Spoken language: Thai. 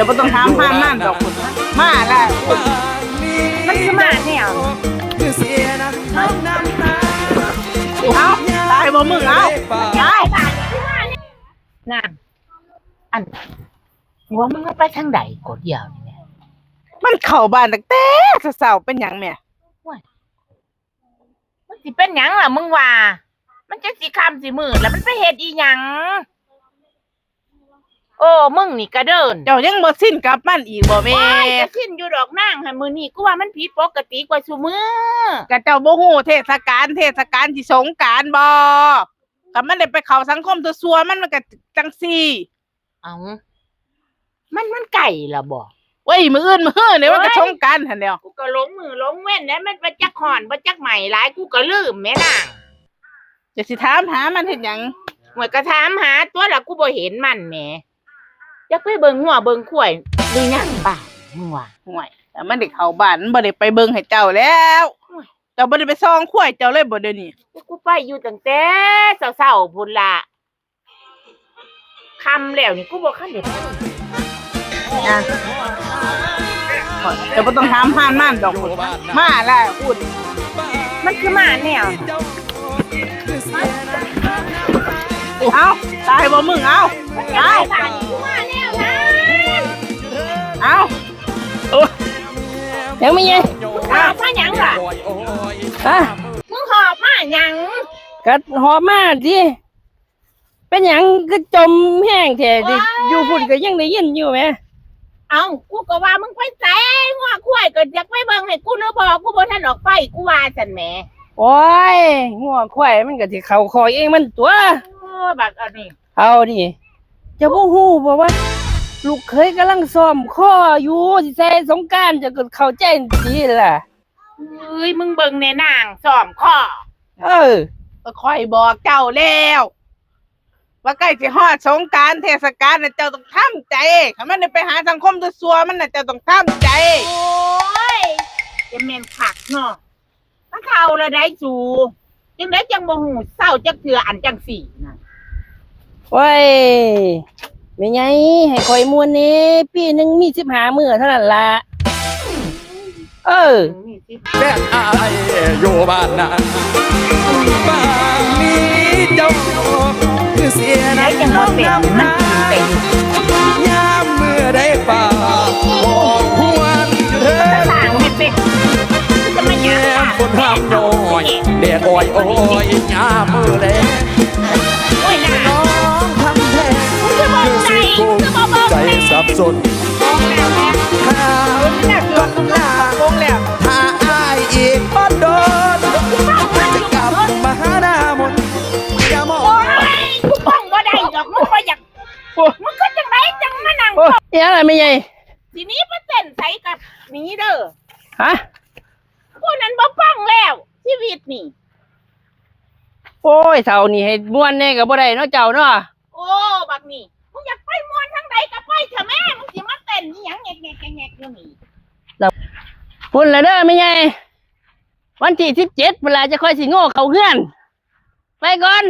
แต่บ่ต้องถามห้ามนั่นดอกคุณมาแล้วมันคือมาแนวเอาตายบ่มึงเอาน่ะอันหัวมึงไปทางใดกดเดียวนี่แม่มันเข้าบ้านตั้งแต่เช้าๆเป็นหยังแม่มันสิเป็นหยังล่ะมึงว่ามันจะสิค่ำสิมืดแล้วมันไปเฮ็ดอีหยังโอ้มึงนี่กระเดินเจ้ายังบ่สิ้นกับมันอีกบ่แม่จะสิ้นอยู่ดอกนางหั่นมื้อนี้กูว่ามันผิดปกติกว่าซุมื้อก็เจ้าบ่ฮู้เทศกาลที่สงกรานต์บ่ถ้ามันได้ไปเข้าสังคมซัวๆมันก็จังซี่เอ้ามันไก่ล่ะบ่เว้ยมื้ออื่นมื้อนี่มันก็สงกรานต์หั่นแหล้วกูก็หลงมือหลงเว้นแล้วมันบ่จักฮ้อนบ่จักใหม่หลายกูก็ลืมแม่นางจะสิถามหามันเฮ็ดหยังหมวยก็ถามหาตัวล่ะกูบ่เห็นมันแหมจักไปเบิ่งงัวเบิ่งข้วยหรือหยังป่ะมึงว่าห่วยแต่มันได้เข้าบ้านมันบ่ได้ไปเบิ่งให้เจ้าแล้วเจ้าบ่ได้ไปซองควายเจ้าเลยบ่เดี๋ยวนี้กูไปอยู่ตั้งแต่เช้าๆพุ่นล่ะค่ำแล้วนี่กูบ่คันได้ไปนะแต่บ่ต้องถามห้ามนั่นดอกคุณมาแล้วพูดมันคือมาแนวเอาตายบ่มึงเอามาแนวนะเอายังไม่ยังหอบมาหยังล่ะฮะมึงหอบมาหยังก็หอบมาสิเป็นหยังก็จมแห้งแท้ดิอยู่ฝุ่นก็ยังได้ยินอยู่ไหมเอากูก็ว่ามึงไปใส่งัวควายก็อยากไปเบิ่งให้กูเนาะบ่กูบ่ทันออกไปกูว่าซั่นแหมโอ้ยงัวควายมันก็สิเข้าคอยเองมันตัวบักอันนี้เอาดิจะบ่ฮู้บ่ว่าลูกเคยกำลังซ้อมข้ออยู่สิใส่สงกรานต์จะก็เข้าใจดีล่ะเอ้ยมึงเบิ่งแน่นางซ้อมข้อก็ค่อยบอกเจ้าแล้วว่าใกล้สิฮอดสงกรานต์เทศกาลน่ะเจ้าต้องทำใจถ้ามันได้ไปหาสังคมซัวๆมันน่ะเจ้าต้องทำใจโอ้ยจะแม่นคักเนาะมันเข้าแล้วได้จูจังได๋จังบ่ฮู้เศร้าจักเทื่ออันจังสี่น่ะโอ้ยแม่ใหญ่ให้ข่อยม่วนนี่ปีนึงมี15มื้อเท่านั้นล่ะแฟนอายอยู่บ้านนาบ้านนี้เจ้าคือเสียได้จังบ่เป็นมันกินไปยามเมื่อได้ป่าบอกหวนเถิดสร้างให้เป็นจะมาหยังคนห้ามน้อยแดดอ้อยยามมือแลโอ้ยน่ะน้องทำแท้คือสิกุมใจสับสนหาก้อนหน้าถ้าอายอีกบ่โดนจะกลับมาหาหน้ามนอย่ามองกูป้องบ่ได้ดอกมึงบ่อยากมึงก็จังไดจังมานั่งยังไงแม่ใหญ่ทีนี้เปอร์เซ็นต์ใส่กับนี้เด้อฮะพวกนั้นบ่ป้องแล้วชีวิตนี่โอ้ยเท่านี้ให้ม่วนแน่ก็บ่ได้เนาะเจ้าเนาะโอ้บักนี่มึงอยากไปม่วนทางใดก็ไปเถอะแม่มึงสิมาเต้นอีหยังแงกอยู่นี่พุ่นละเด้อแม่ใหญ่วันที่17เวลาจะค่อยสิโง่เข้าเฮือนไปก่อน